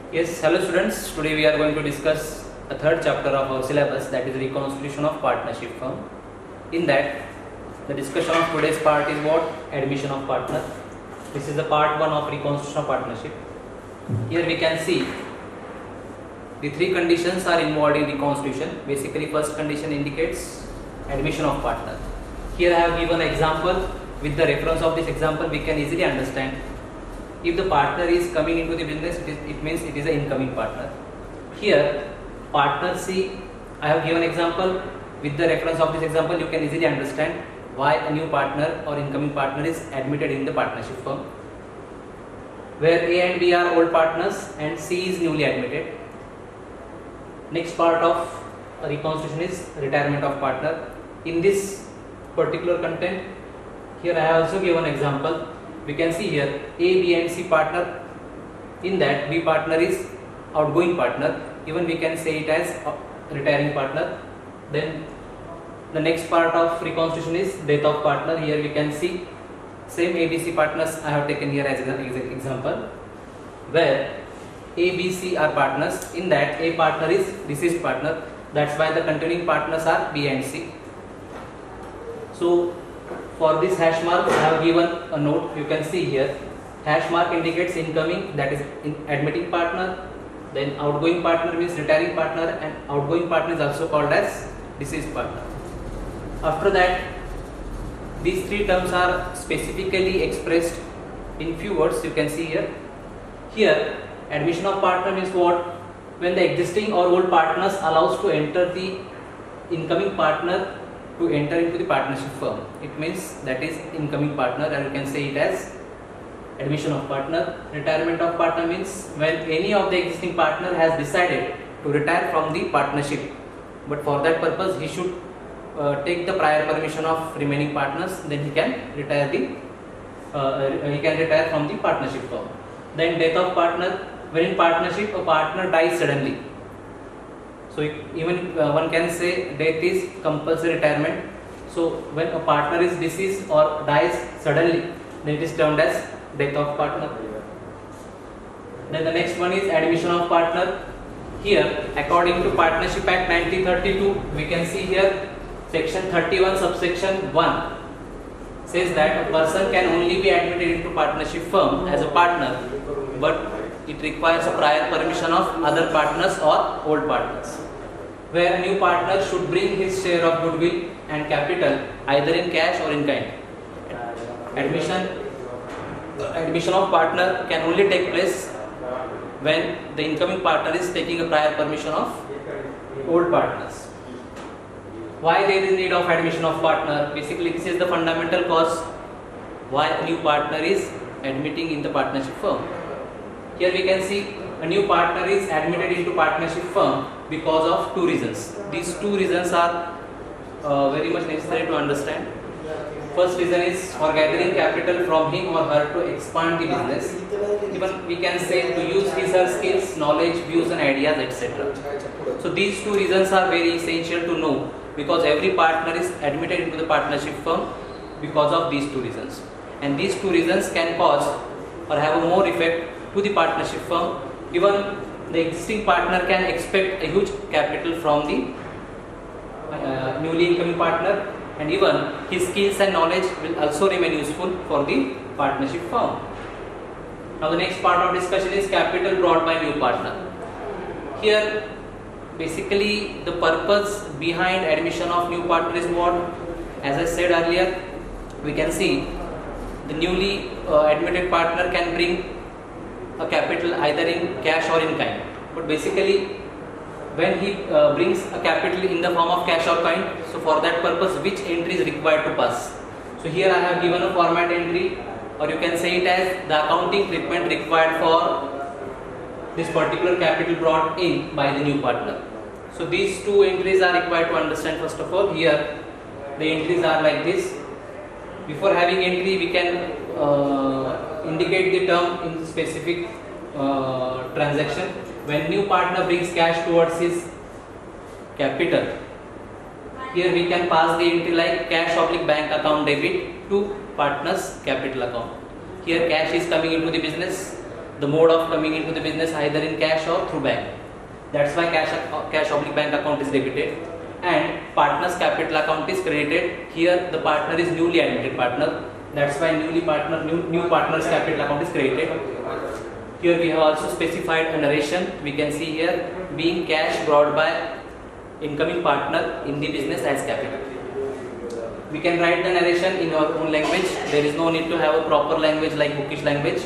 Yes, hello students. Today we are going to discuss a third chapter of our syllabus, that is reconstitution of partnership firm. In that, the discussion of today's part is what? Admission of partner. This is the part 1 of reconstitution of partnership. Here we can see the three conditions are involved in reconstitution. Basically, first condition indicates admission of partner. Here I have given an example. With the reference of this example, we can easily understand. If the partner is coming into the business, it means it is an incoming partner. Here, partner C, I have given example. With the reference of this example, you can easily understand why a new partner or incoming partner is admitted in the partnership firm. Where A and B are old partners and C is newly admitted. Next part of reconstitution is retirement of partner. In this particular content, here I have also given example. We can see here A, B and C partner. In that, B partner is outgoing partner. Even we can say it as retiring partner. Then the next part of reconstitution is death of partner. Here we can see same A, B, C partners I have taken here as an example, where A, B, C are partners. In that, A partner is deceased partner. That's why the continuing partners are B and C. So for this hash mark, I have given a note. You can see here, hash mark indicates incoming, that is admitting partner. Then outgoing partner means retiring partner, and outgoing partner is also called as deceased partner. After that, these three terms are specifically expressed in few words. You can see here. Here, admission of partner means what? When the existing or old partners allows to enter the incoming partner to enter into the partnership firm. It means that is incoming partner, and you can say it as admission of partner. Retirement of partner means when any of the existing partner has decided to retire from the partnership, but for that purpose he should take the prior permission of remaining partners, then he can retire from the partnership firm. Then death of partner, when in partnership a partner dies suddenly. So even one can say death is compulsory retirement. So when a partner is deceased or dies suddenly, then it is termed as death of partner. Then the next one is admission of partner. Here, according to Partnership Act 1932, we can see here section 31 subsection 1 says that a person can only be admitted into partnership firm as a partner, but it requires a prior permission of other partners or old partners, where a new partner should bring his share of goodwill and capital either in cash or in kind. Admission of partner can only take place when the incoming partner is taking a prior permission of old partners. Why there is need of admission of partner? Basically, this is the fundamental cause why a new partner is admitting in the partnership firm. Here we can see a new partner is admitted into partnership firm because of two reasons. These two reasons are very much necessary to understand. First reason is for gathering capital from him or her to expand the business. Even we can say to use his or her skills, knowledge, views and ideas, etc. So these two reasons are very essential to know, because every partner is admitted into the partnership firm because of these two reasons. And these two reasons can cause or have a more effect to the partnership firm. Even the existing partner can expect a huge capital from the newly incoming partner, and even his skills and knowledge will also remain useful for the partnership firm. Now the next part of discussion is capital brought by new partner. Here basically the purpose behind admission of new partner is what? As I said earlier, we can see the newly admitted partner can bring a capital either in cash or in kind. But basically, when he brings a capital in the form of cash or kind, so for that purpose, which entry is required to pass? So here I have given a format entry, or you can say it as the accounting treatment required for this particular capital brought in by the new partner. So these two entries are required to understand. First of all, here the entries are like this. Before having entry, we can indicate the term in specific transaction. When new partner brings cash towards his capital, here we can pass the entry like cash/bank account debit to partner's capital account. Here cash is coming into the business, the mode of coming into the business either in cash or through bank. That's why cash oblique bank account is debited, and partner's capital account is credited. Here the partner is newly admitted partner. That's why new partner's capital account is credited. Here we have also specified a narration. We can see here being cash brought by incoming partner in the business as capital. We can write the narration in our own language. There is no need to have a proper language like bookish language.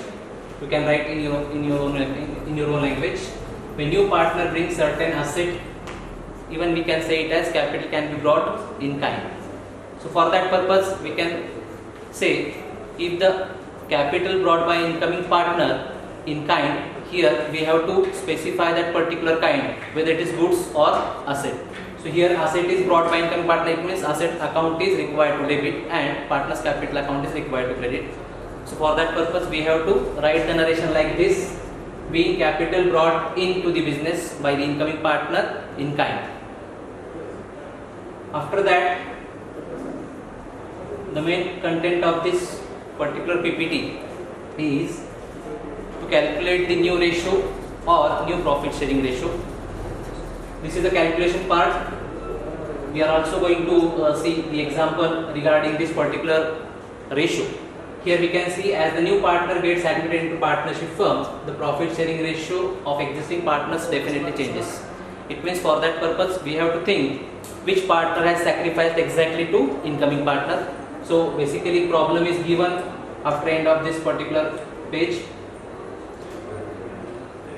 You can write in your own language. When new partner brings certain asset, even we can say it as capital can be brought in kind. So for that purpose, we can say if the capital brought by incoming partner in kind, here we have to specify that particular kind, whether it is goods or asset. So here asset is brought by incoming partner, it means asset account is required to debit and partner's capital account is required to credit. So for that purpose, we have to write the narration like this: being capital brought into the business by the incoming partner in kind. After that, the main content of this particular PPT is to calculate the new ratio or new profit sharing ratio. This is the calculation part. We are also going to see the example regarding this particular ratio. Here we can see as the new partner gets admitted into partnership firm, the profit sharing ratio of existing partners definitely changes. It means for that purpose we have to think which partner has sacrificed exactly to incoming partner. So basically problem is given after end of this particular page.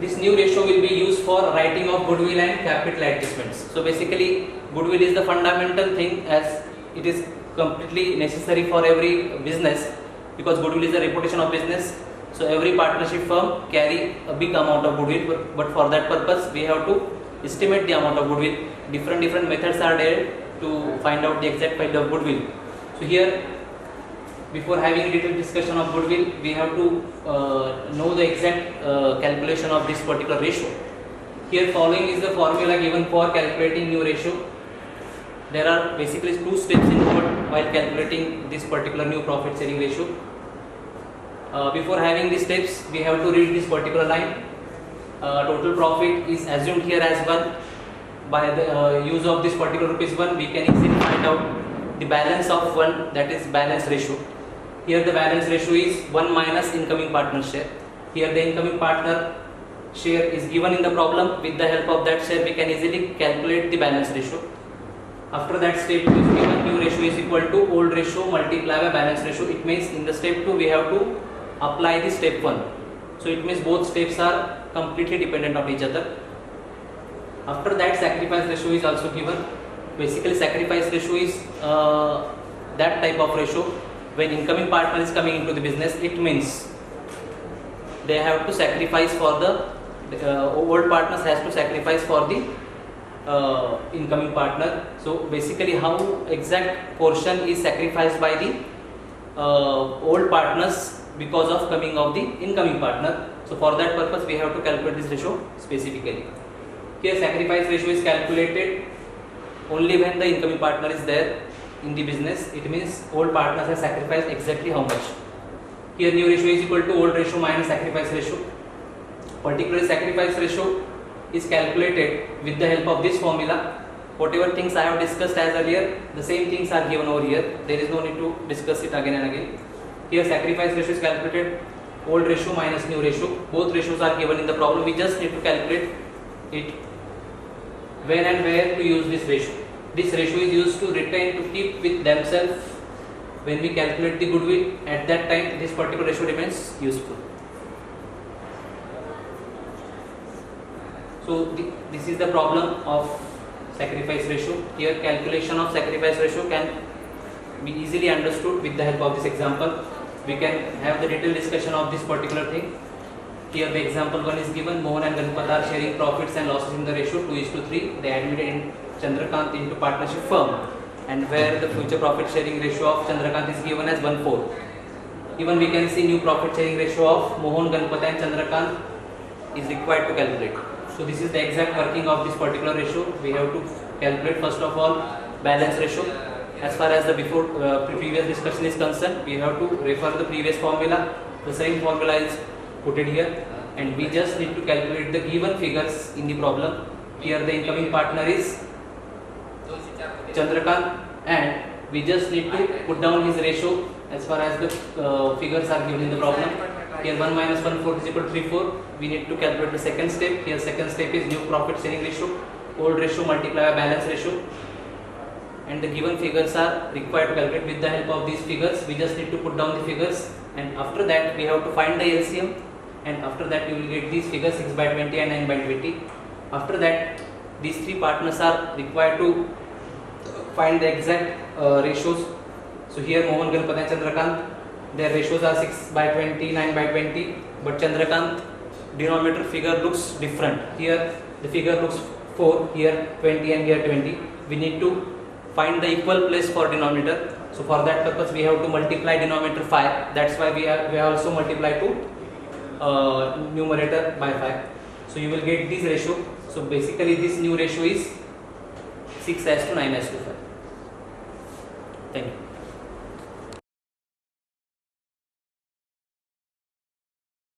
This new ratio will be used for writing of goodwill and capital adjustments. So basically goodwill is the fundamental thing, as it is completely necessary for every business, because goodwill is the reputation of business. So every partnership firm carry a big amount of goodwill, but for that purpose we have to estimate the amount of goodwill. Different methods are there to find out the exact value of goodwill. So here, before having a little discussion of goodwill, we have to know the exact calculation of this particular ratio. Here following is the formula given for calculating new ratio. There are basically two steps involved while calculating this particular new profit sharing ratio. Before having these steps, we have to read this particular line. Total profit is assumed here as 1. By the use of this particular ₹1, we can easily find out the balance of 1, that is balance ratio. Here the balance ratio is 1 minus incoming partner share. Here the incoming partner share is given in the problem. With the help of that share, we can easily calculate the balance ratio. After that, step 2 is given. New ratio is equal to old ratio multiplied by balance ratio. It means in the step 2 we have to apply the step 1. So it means both steps are completely dependent on each other. After that, sacrifice ratio is also given. Basically sacrifice ratio is that type of ratio when incoming partner is coming into the business. It means they have to sacrifice for the old partners has to sacrifice for the incoming partner. So basically how exact portion is sacrificed by the old partners because of coming of the incoming partner. So for that purpose we have to calculate this ratio specifically. Here sacrifice ratio is calculated only when the incoming partner is there in the business. It means old partners have sacrificed exactly how much. Here new ratio is equal to old ratio minus sacrifice ratio. Particularly sacrifice ratio is calculated with the help of this formula. Whatever things I have discussed as earlier, the same things are given over here. There is no need to discuss it again and again. Here sacrifice ratio is calculated old ratio minus new ratio. Both ratios are given in the problem. We just need to calculate it. When and where to use this ratio. This ratio is used to retain, to keep with themselves when we calculate the goodwill. At that time this particular ratio remains useful. So this is the problem of sacrifice ratio. Here calculation of sacrifice ratio can be easily understood with the help of this example. We can have the detailed discussion of this particular thing. Here the example 1 is given. Mohan and Ganpat are sharing profits and losses in the ratio 2:3. They admitted Chandrakant into partnership firm, and where the future profit sharing ratio of Chandrakant is given as 1/4. Even we can see new profit sharing ratio of Mohan, Ganpat and Chandrakant is required to calculate. So this is the exact working of this particular ratio. We have to calculate first of all balance ratio. As far as the previous discussion is concerned, we have to refer the previous formula. The same formula is put it here. and we just need to calculate the given figures in the problem. Here the incoming partner is Chandrakant, and we just need to put down his ratio as far as the figures are given in the problem. Here 1 minus 1 4 is equal to 3 4. We need to calculate the second step. Here second step is new profit sharing ratio, old ratio multiplied by balance ratio, and the given figures are required to calculate. With the help of these figures, we just need to put down the figures, and after that we have to find the LCM, and after that you will get these figures 6 by 20 and 9 by 20. After that, these three partners are required to find the exact ratios. So here Mohan, Ganpat and Chandrakant, their ratios are 6 by 20, 9 by 20, but Chandrakant denominator figure looks different. Here the figure looks 4, here 20 and here 20. We need to find the equal place for denominator. So for that purpose we have to multiply denominator 5. That's why we have also multiply to numerator by 5. So you will get this ratio. So basically this new ratio is 6:9:5. Thank you.